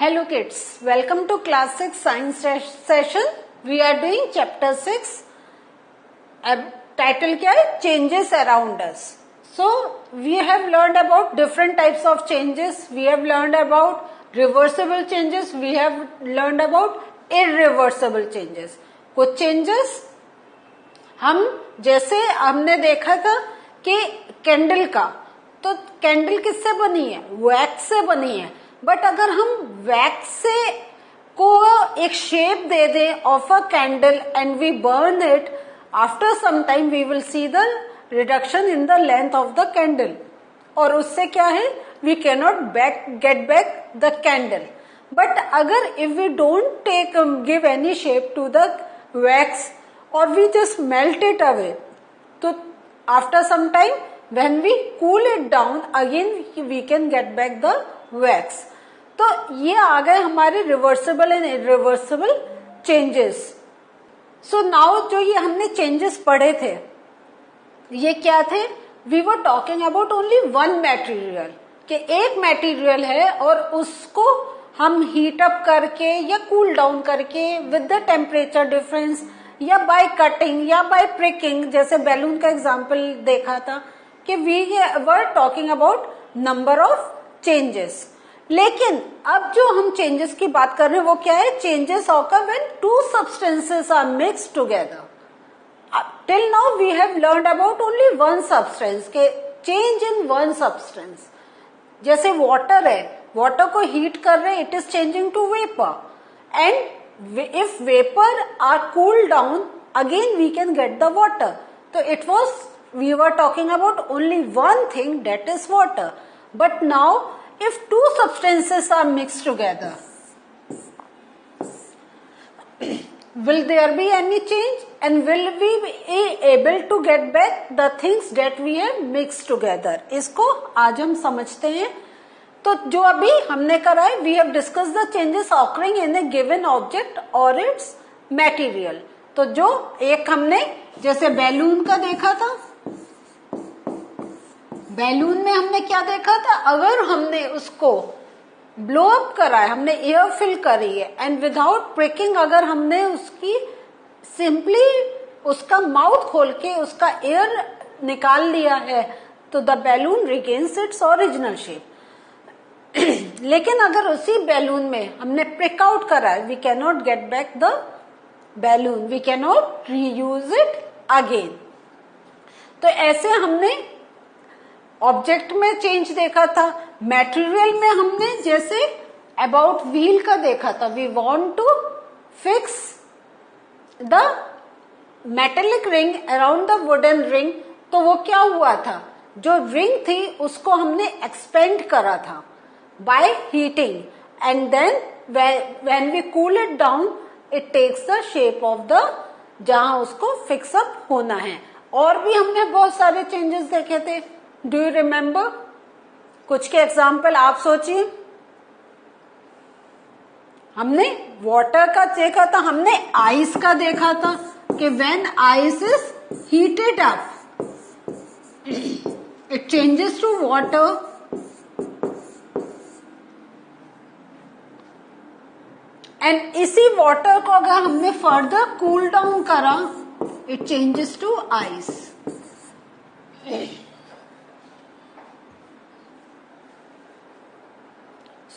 Hello kids, welcome to class 6 science session. We are doing chapter 6. Title क्या है? Changes around us. So we have learned about different types of changes. We have learned about reversible changes. We have learned about irreversible changes. कुछ changes हम जैसे हमने देखा था कि candle का, तो कैंडल किससे बनी है? वैक्स से बनी है. बट अगर हम वैक्स से को एक शेप दे दें of a candle and we burn it, after some time we will see the reduction in the length of the candle. और उससे क्या है? We can not get back the candle. But अगर if we don't give any shape to the wax और we just melt it away, तो after some time when we cool it down again we can get back the wax. तो ये आ गए हमारे reversible and irreversible changes. So now जो ये हमने चेंजेस पढ़े थे, ये क्या थे? We were talking about only one material, कि एक मटेरियल है और उसको हम हीट अप करके या कूल डाउन करके विद द टेम्परेचर डिफरेंस या बाय कटिंग या बाय प्रिकिंग, जैसे बैलून का एग्जांपल देखा था कि we were talking about number of changes. लेकिन अब जो हम चेंजेस की बात कर रहे हैं वो क्या है? Changes occur when two substances are mixed together. Till now we have learned about only one substance, के चेंज इन वन सब्सटेंस. जैसे वाटर है, वाटर को हीट कर रहे हैं, it is changing to vapour, and if vapour are cool down again we can get the water. तो it was we were talking about only one thing, that is water. But now if two substances are mixed together, will there be any change, and will we be able to get back the things that we have mixed together? इसको आज हम समझते हैं. तो जो अभी हमने करा है, we have discussed the changes occurring in a given object or its material. तो जो एक हमने जैसे बैलून का देखा था, बैलून में हमने क्या देखा था? अगर हमने उसको ब्लो अप करा है, हमने एयर फिल करी है, एंड विदाउट प्रिकिंग अगर हमने उसकी सिंपली उसका माउथ खोल के उसका एयर निकाल लिया है, तो the balloon regains its original shape. लेकिन अगर उसी बैलून में हमने प्रिक आउट करा है, we can not get back the balloon, we can not reuse it again. तो ऐसे हमने ऑब्जेक्ट में चेंज देखा था. मटेरियल में हमने जैसे अबाउट व्हील का देखा था, we want to fix the metallic ring around the wooden ring. तो वो क्या हुआ था? जो रिंग थी उसको हमने एक्सपेंड करा था by heating, and then when we cool it down it takes the shape of the जहां उसको फिक्स अप होना है. और भी हमने बहुत सारे चेंजेस देखे थे. Do you remember? कुछ के एग्जाम्पल आप सोचिए. हमने वाटर का देखा था, हमने आइस का देखा था कि when ice is heated up it changes to water, and इसी वाटर को अगर हमने फर्दर कूल डाउन करा it changes to ice.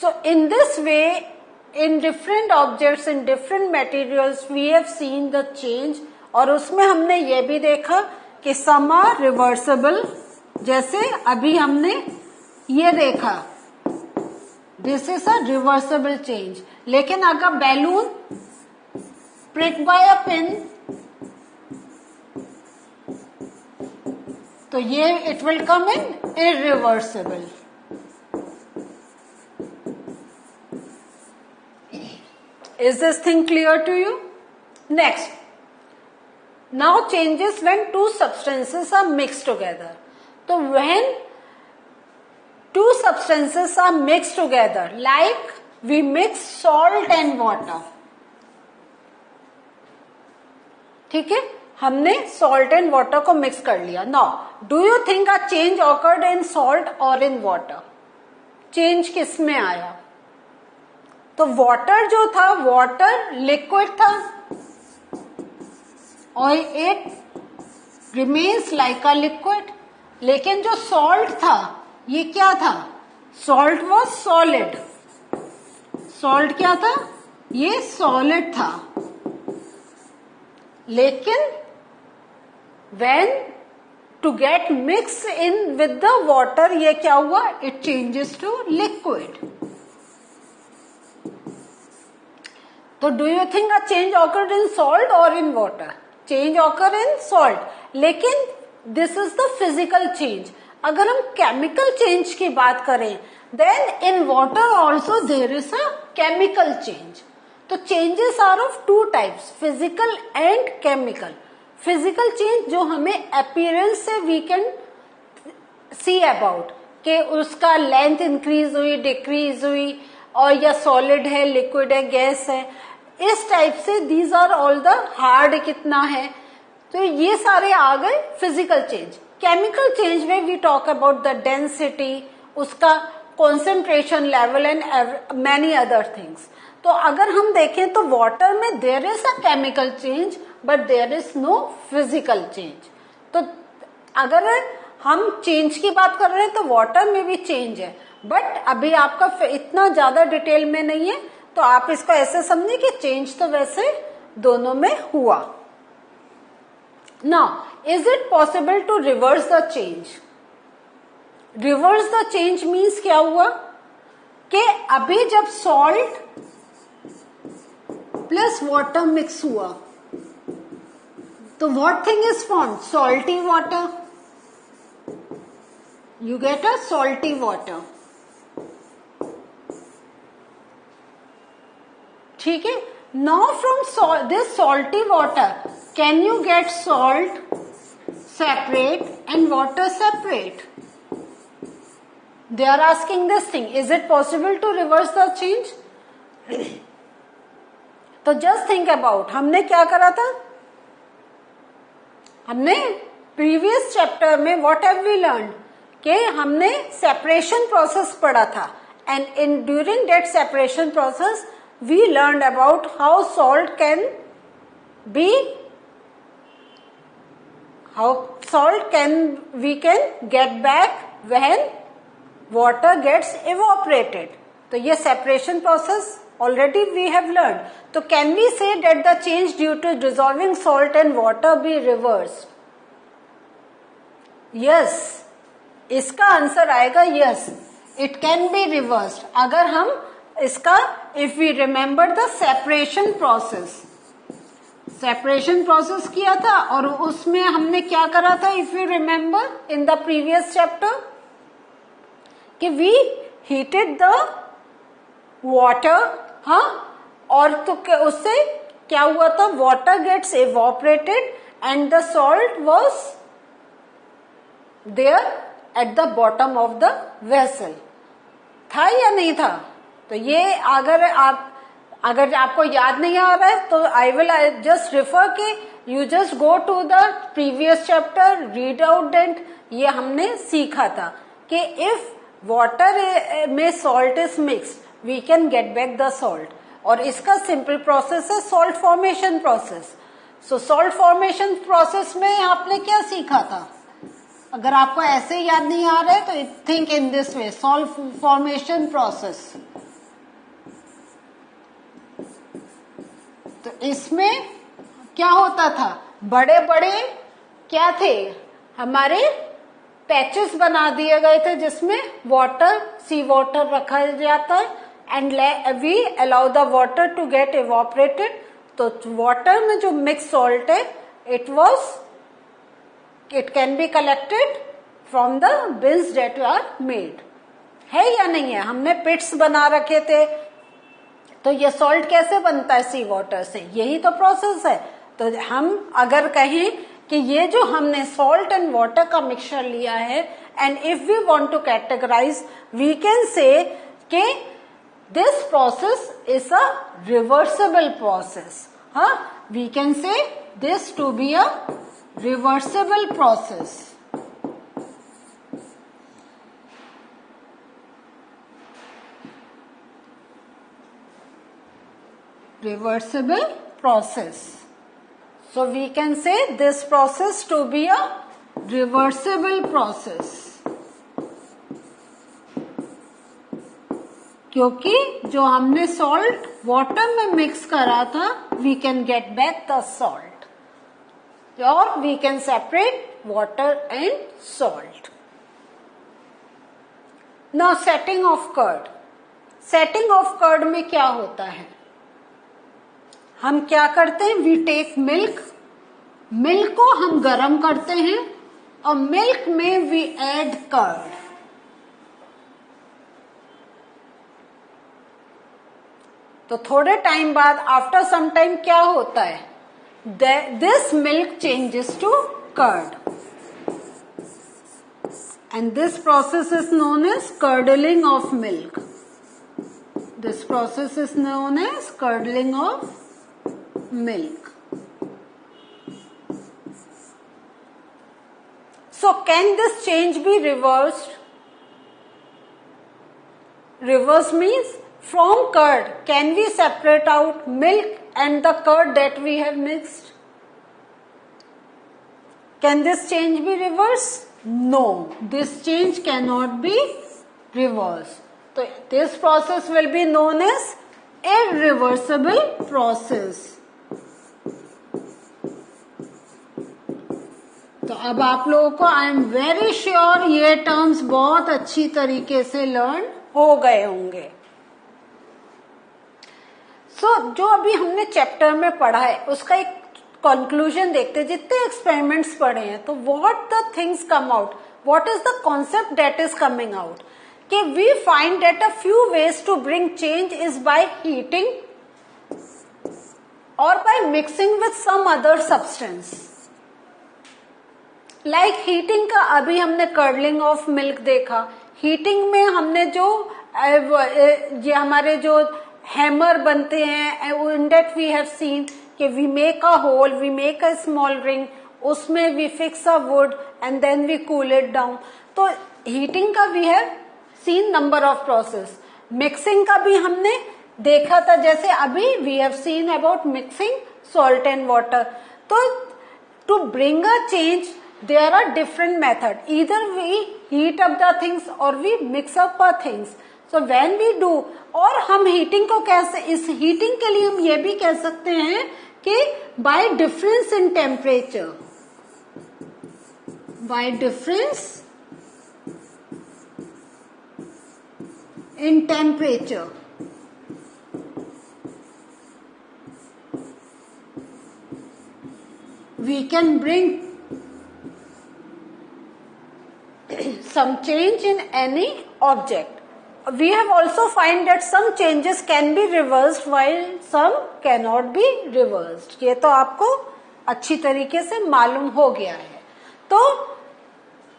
So in this way, in different objects, in different materials, we have seen the change. और उसमें हमने ये भी देखा कि some are reversible, जैसे अभी हमने ये देखा, this is a reversible change. लेकिन अगर balloon pricked by a pin, तो ये it will come in irreversible. Is this thing clear to you? Next, now changes when two substances are mixed together. So when two substances are mixed together, like we mix salt and water, ठीक है, हमने salt and water को mix कर लिया. Now, do you think a change occurred in salt or in water? Change किस में आया? तो वाटर जो था, वाटर लिक्विड था और it remains like a liquid. लेकिन जो सॉल्ट था ये क्या था? Salt was solid. सॉल्ट क्या था? ये सॉलिड था। लेकिन when to get mix in with the water, ये क्या हुआ? It changes to liquid. तो do you think a change occurred in salt or in water? Change occur in salt. लेकिन this is the physical change. अगर हम chemical change की बात करें, then in water also there is a chemical change. तो changes are of two types, physical and chemical. Physical change जो हमें appearance से वी कैन सी अबाउट, कि उसका लेंथ इंक्रीज हुई, डिक्रीज हुई, और या सॉलिड है, लिक्विड है, गैस है, इस टाइप से these are all the hard कितना है, तो ये सारे आ गए फिजिकल चेंज। केमिकल चेंज में we talk about the density, उसका concentration level and many other things. तो अगर हम देखें तो वाटर में there is a chemical change but there is no physical change. तो अगर हम चेंज की बात कर रहे हैं तो वाटर में भी चेंज है, बट अभी आपका इतना ज्यादा डिटेल में नहीं है, तो आप इसको ऐसे समझिए कि चेंज तो वैसे दोनों में हुआ। Now is it possible to reverse the change? Reverse the change means क्या हुआ कि अभी जब सॉल्ट प्लस वाटर मिक्स हुआ तो what thing is formed? Salty water. You get a salty water. ठीक है। Now from this salty water can you get salt separate and water separate? They are asking this thing, is it possible to reverse the change? तो just think about, हमने क्या करा था? हमने previous chapter में what have we learn, कि हमने separation process पढ़ा था, and in during that separation process we learn about how salt can be, how salt can we can get back when water gets evaporated. तो ये separation process already we have learned. So can we say that the change due to dissolving salt and water be reversed? Yes. इसका answer आएगा yes. It can be reversed. अगर हम इसका if we remember the separation process. Separation process किया था और उसमें हमने क्या करा था if you remember in the previous chapter, कि we heated the water, हाँ, और तो उससे क्या हुआ था? Water gets evaporated and the salt was there at the bottom of the vessel. था या नहीं था? तो ये अगर आपको याद नहीं आ रहा है तो आई विल जस्ट रिफर कि you just go to the previous chapter, read out that. ये हमने सीखा था कि इफ वाटर में salt is mixed we can get back the salt, और इसका सिंपल प्रोसेस है salt formation process. So salt formation process में आपने क्या सीखा था? अगर आपको ऐसे याद नहीं आ रहा है तो think in this way, salt formation process. तो इसमें क्या होता था? बड़े बड़े क्या थे हमारे? पैचेस बना दिए गए थे जिसमें वाटर, सी वाटर रखा जाता है and we allow the water to get evaporated. तो वाटर में जो मिक्स सॉल्ट है it can be collected from the bins that are made. है या नहीं है? हमने पिट्स बना रखे थे, तो ये सॉल्ट कैसे बनता है? सी वाटर से। यही तो प्रोसेस है। तो हम अगर कहें कि ये जो हमने सॉल्ट एंड वाटर का मिक्सचर लिया है, and if we want to categorise we can say कि this process is a reversible process. हाँ, we can say this to be a reversible process. reversible process. So we can say this process to be a reversible process. क्योंकि जो हमने salt water में mix करा था, we can get back the salt और we can separate water and salt. Now setting of curd. Setting of curd में क्या होता है? हम क्या करते हैं? We take milk. मिल्क को हम गर्म करते हैं और मिल्क में वी ऐड कर्ड. तो थोड़े टाइम बाद आफ्टर सम टाइम क्या होता है? This milk changes to curd and this process is known as curdling of milk. This process is known as curdling of milk. So can this change be reversed? Reverse means from curd, can we separate out milk and the curd that we have mixed? Can this change be reversed? No, this change cannot be reversed. So this process will be known as irreversible process. तो अब आप लोगों को I am very sure ये terms बहुत अच्छी तरीके से लर्न हो गए होंगे. जो अभी हमने चैप्टर में पढ़ा है उसका एक कंक्लूजन देखते हैं. जितने एक्सपेरिमेंट्स पढ़े हैं तो what the things come out, what is the concept that is coming out, कि we find that a few ways to bring change is by heating और by mixing with some other substance. Like heating का अभी हमने curdling of milk देखा. Heating में हमने जो ये हमारे जो हैमर बनते हैं, in that we have seen कि we make a hole, we make a small ring, उसमें we fix a wood and then we cool it down. तो हीटिंग का we have seen number of process. Mixing का भी हमने देखा था, जैसे अभी we have seen about mixing salt and water. तो to bring a change there are different method. Either we heat up the things और we mix up a things. So when we do, और हम heating को कैसे, इस heating के लिए हम ये भी कह सकते हैं कि bye difference in temperature, bye difference in temperature we can bring some change in any object. We have also find that some changes can be reversed while some cannot be reversed. ये तो आपको अच्छी तरीके से मालूम हो गया है. तो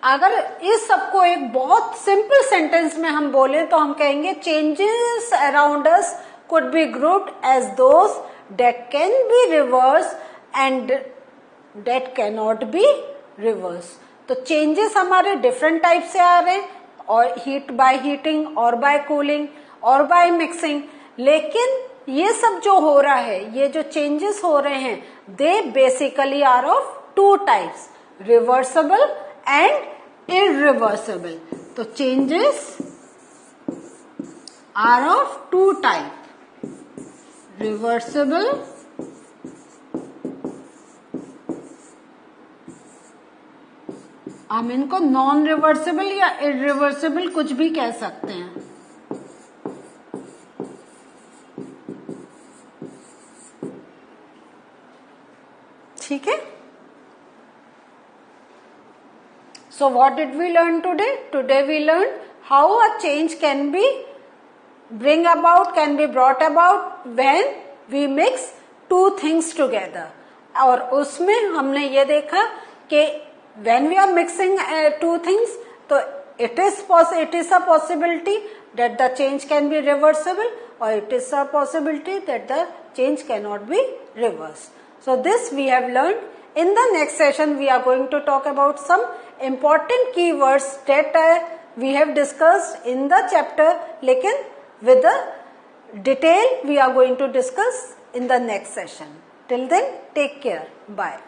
अगर इस सबको एक बहुत सिंपल सेंटेंस में हम बोले तो हम कहेंगे changes around us could be grouped as those that can be reversed and that cannot be reversed. तो चेंजेस हमारे डिफरेंट टाइप से आ रहे हैं, और हीट बाय हीटिंग और बाय कूलिंग और बाय मिक्सिंग. लेकिन ये सब जो हो रहा है, ये जो चेंजेस हो रहे हैं, they basically are of two types, reversible and irreversible. तो changes are of two type, reversible हम इनको नॉन रिवर्सिबल या इररिवर्सिबल कुछ भी कह सकते हैं. ठीक है. So what did we learn today? Today we learn how a change can be bring about, can be brought about when we mix two things together. और उसमें हमने ये देखा कि when we are mixing two things, तो it is a possibility that the change can be reversible, or it is a possibility that the change cannot be reversed. So this we have learned. In the next session we are going to talk about some important keywords that we have discussed in the chapter, लेकिन with the detail we are going to discuss in the next session. Till then, take care. Bye.